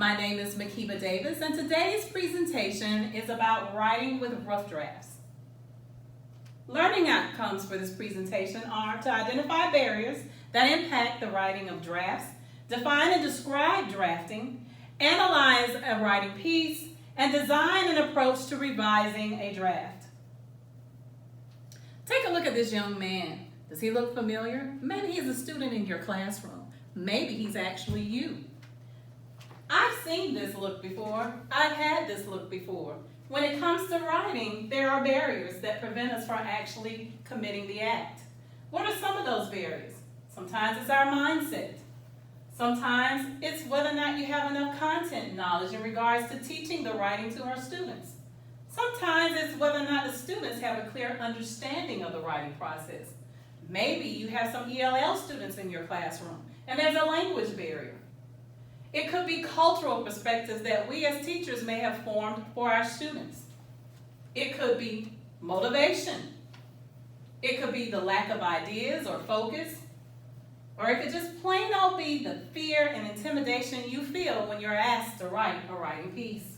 My name is Makeba Davis, and today's presentation is about writing with rough drafts. Learning outcomes for this presentation are to identify barriers that impact the writing of drafts, define and describe drafting, analyze a writing piece, and design an approach to revising a draft. Take a look at this young man. Does he look familiar? Maybe he's a student in your classroom. Maybe he's actually you. I've seen this look before. I've had this look before. When it comes to writing, there are barriers that prevent us from actually committing the act. What are some of those barriers? Sometimes it's our mindset. Sometimes it's whether or not you have enough content knowledge in regards to teaching the writing to our students. Sometimes it's whether or not the students have a clear understanding of the writing process. Maybe you have some ELL students in your classroom, and there's a language barrier. It could be cultural perspectives that we as teachers may have formed for our students. It could be motivation. It could be the lack of ideas or focus. Or it could just plain old be the fear and intimidation you feel when you're asked to write a writing piece.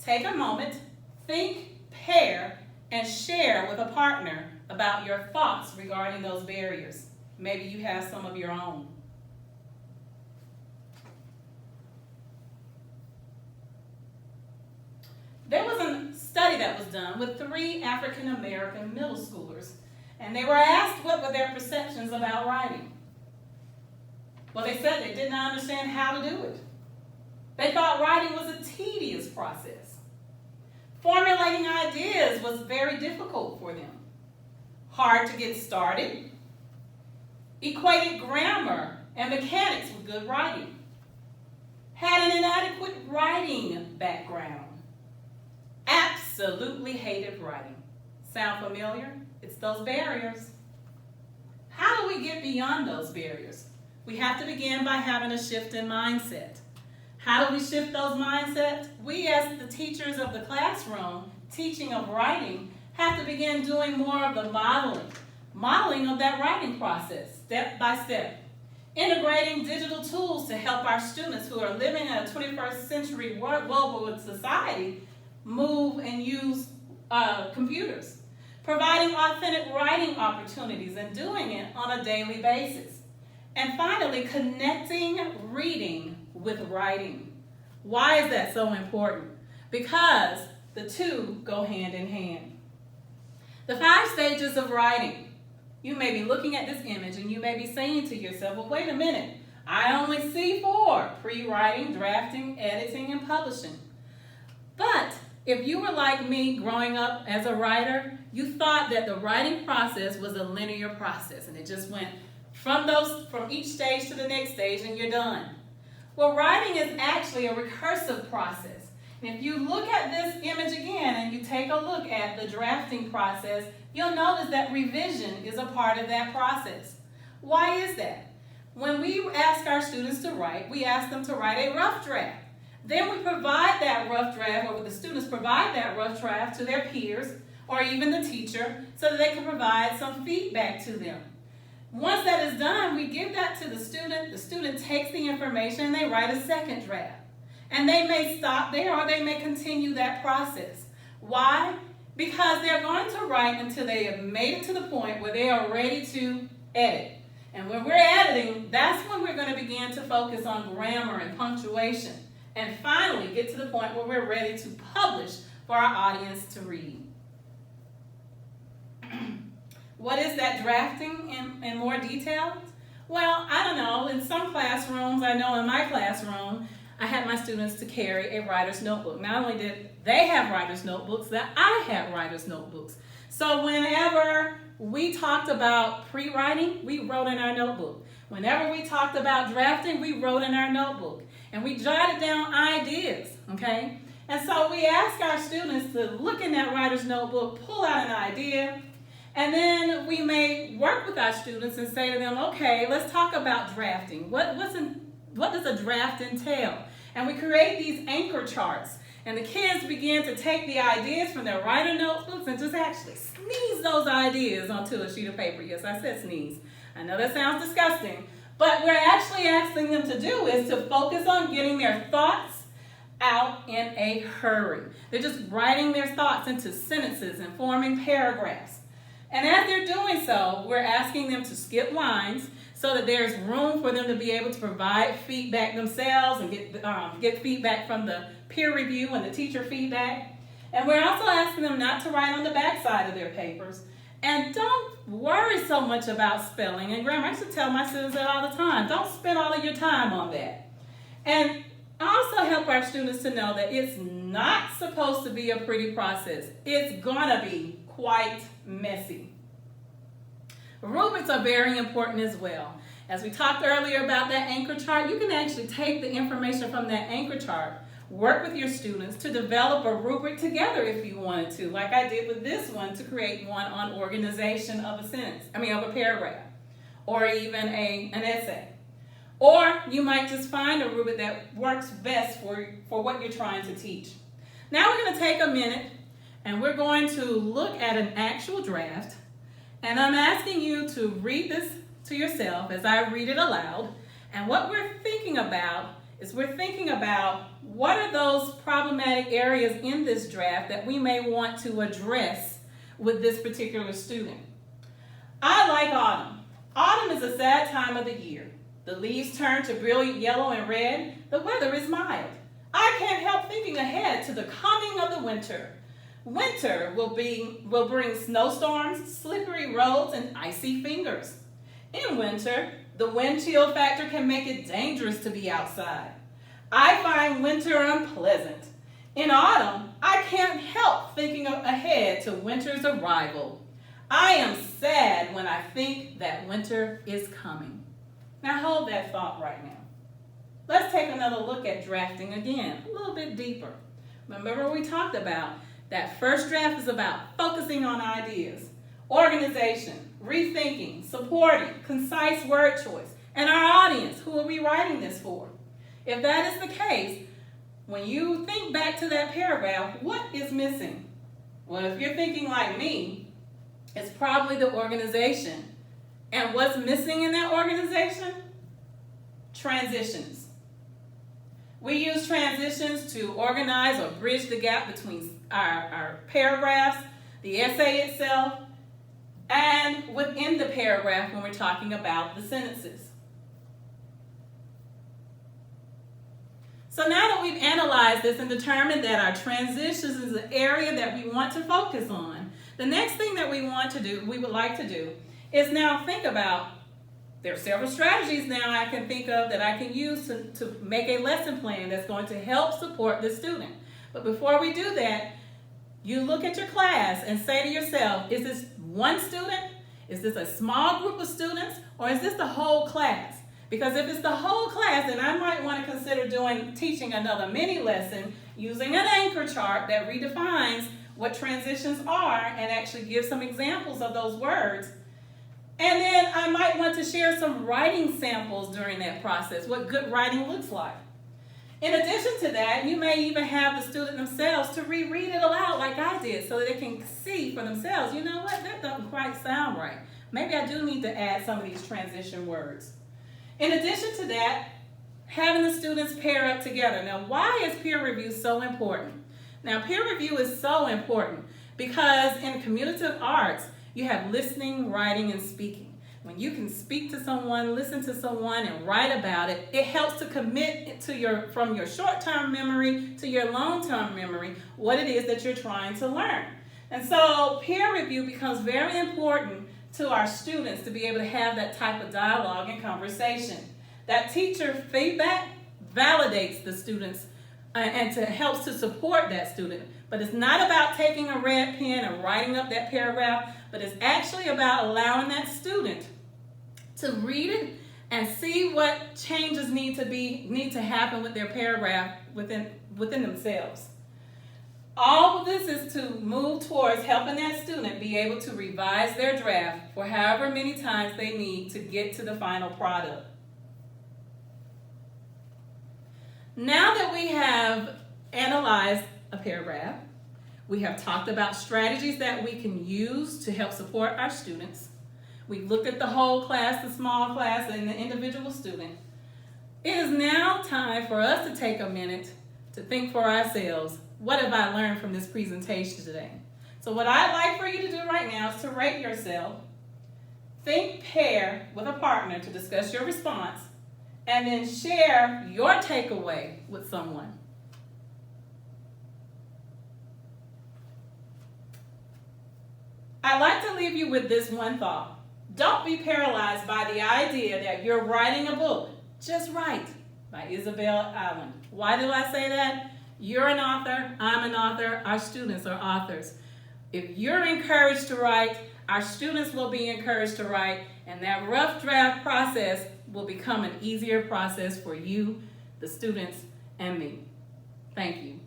Take a moment, think, pair, and share with a partner about your thoughts regarding those barriers. Maybe you have some of your own. There was a study that was done with 3 African American middle schoolers, and they were asked what were their perceptions about writing. Well, they said they did not understand how to do it. They thought writing was a tedious process. Formulating ideas was very difficult for them. Hard to get started. Equated grammar and mechanics with good writing. Had an inadequate writing background. Absolutely hated writing. Sound familiar? It's those barriers. How do we get beyond those barriers? We have to begin by having a shift in mindset. How do we shift those mindsets? We as the teachers of the classroom, teaching of writing, have to begin doing more of the modeling of that writing process, step by step. Integrating digital tools to help our students who are living in a 21st century global society move and use computers. Providing authentic writing opportunities and doing it on a daily basis. And finally, connecting reading with writing. Why is that so important? Because the two go hand in hand. The 5 stages of writing. You may be looking at this image and you may be saying to yourself, well, wait a minute. I only see 4: pre-writing, drafting, editing, and publishing. But if you were like me growing up as a writer, you thought that the writing process was a linear process and it just went from each stage to the next stage and you're done. Well, writing is actually a recursive process. And if you look at this image again and you take a look at the drafting process, you'll notice that revision is a part of that process. Why is that? When we ask our students to write, we ask them to write a rough draft. Then we provide that rough draft, or the students provide that rough draft to their peers or even the teacher so that they can provide some feedback to them. Once that is done, we give that to the student. The student takes the information and they write a second draft. And they may stop there or they may continue that process. Why? Because they're going to write until they have made it to the point where they are ready to edit. And when we're editing, that's when we're going to begin to focus on grammar and punctuation. And finally get to the point where we're ready to publish for our audience to read. What is that drafting in more detail? Well, I don't know. In some classrooms, I know in my classroom, I had my students to carry a writer's notebook. Not only did they have writer's notebooks, that I had writer's notebooks. So whenever we talked about pre-writing, we wrote in our notebook. Whenever we talked about drafting, we wrote in our notebook. And we jotted down ideas, okay? And so we ask our students to look in that writer's notebook, pull out an idea, and then we may work with our students and say to them, okay, let's talk about drafting. What does a draft entail? And we create these anchor charts. And the kids begin to take the ideas from their writer notebooks and just actually sneeze those ideas onto a sheet of paper. Yes, I said sneeze. I know that sounds disgusting, But we're actually asking them to do is to focus on getting their thoughts out in a hurry. They're just writing their thoughts into sentences and forming paragraphs. And as they're doing so, we're asking them to skip lines so that there's room for them to be able to provide feedback themselves and get feedback from the peer review and the teacher feedback. And we're also asking them not to write on the back side of their papers. And don't worry so much about spelling and grammar. I used to tell my students that all the time. Don't spend all of your time on that. And also help our students to know that it's not supposed to be a pretty process. It's gonna be quite messy. Rubrics are very important as well. As we talked earlier about that anchor chart, you can actually take the information from that anchor chart, work with your students to develop a rubric together if you wanted to, like I did with this one, to create one on organization of a paragraph, or even an essay. Or you might just find a rubric that works best for what you're trying to teach. Now we're going to take a minute and we're going to look at an actual draft. And I'm asking you to read this to yourself as I read it aloud. And what we're thinking about is what are those problematic areas in this draft that we may want to address with this particular student. I like autumn. Autumn is a sad time of the year. The leaves turn to brilliant yellow and red. The weather is mild. I can't help thinking ahead to the coming of the winter. Winter will bring snowstorms, slippery roads, and icy fingers. In winter, the wind chill factor can make it dangerous to be outside. I find winter unpleasant. In autumn, I can't help thinking ahead to winter's arrival. I am sad when I think that winter is coming. Now hold that thought right now. Let's take another look at drafting again, a little bit deeper. Remember we talked about that first draft is about focusing on ideas, organization, rethinking, supporting, concise word choice, and our audience, who are we writing this for? If that is the case, when you think back to that paragraph, what is missing? Well, if you're thinking like me, it's probably the organization. And what's missing in that organization? Transitions. We use transitions to organize or bridge the gap between our paragraphs, the essay itself, and within the paragraph when we're talking about the sentences. So now that we've analyzed this and determined that our transitions is an area that we want to focus on, the next thing that we would like to do, is now think about, there are several strategies now I can think of that I can use to make a lesson plan that's going to help support the student. But before we do that, you look at your class and say to yourself, is this one student? Is this a small group of students? Or is this the whole class? Because if it's the whole class, then I might want to consider teaching another mini lesson using an anchor chart that redefines what transitions are and actually gives some examples of those words. And then I might want to share some writing samples during that process, what good writing looks like. In addition to that, you may even have the student themselves to reread it aloud like I did so that they can see for themselves, you know what, that doesn't quite sound right. Maybe I do need to add some of these transition words. In addition to that, having the students pair up together. Now, why is peer review so important? Now, peer review is so important because in cumulative arts, you have listening, writing, and speaking. When you can speak to someone, listen to someone, and write about it, it helps to commit to from your short-term memory to your long-term memory what it is that you're trying to learn. And so peer review becomes very important to our students to be able to have that type of dialogue and conversation. That teacher feedback validates the students and helps to support that student. But it's not about taking a red pen and writing up that paragraph, but it's actually about allowing that student to read it and see what changes need to happen with their paragraph within themselves. All of this is to move towards helping that student be able to revise their draft for however many times they need to get to the final product. Now that we have analyzed a paragraph, we have talked about strategies that we can use to help support our students. We looked at the whole class, the small class, and the individual student. It is now time for us to take a minute to think for ourselves, what have I learned from this presentation today? So what I'd like for you to do right now is to rate yourself, think pair with a partner to discuss your response, and then share your takeaway with someone. I'd like to leave you with this one thought. Don't be paralyzed by the idea that you're writing a book. Just write, by Isabel Allen. Why do I say that? You're an author, I'm an author, our students are authors. If you're encouraged to write, our students will be encouraged to write, and that rough draft process will become an easier process for you, the students, and me. Thank you.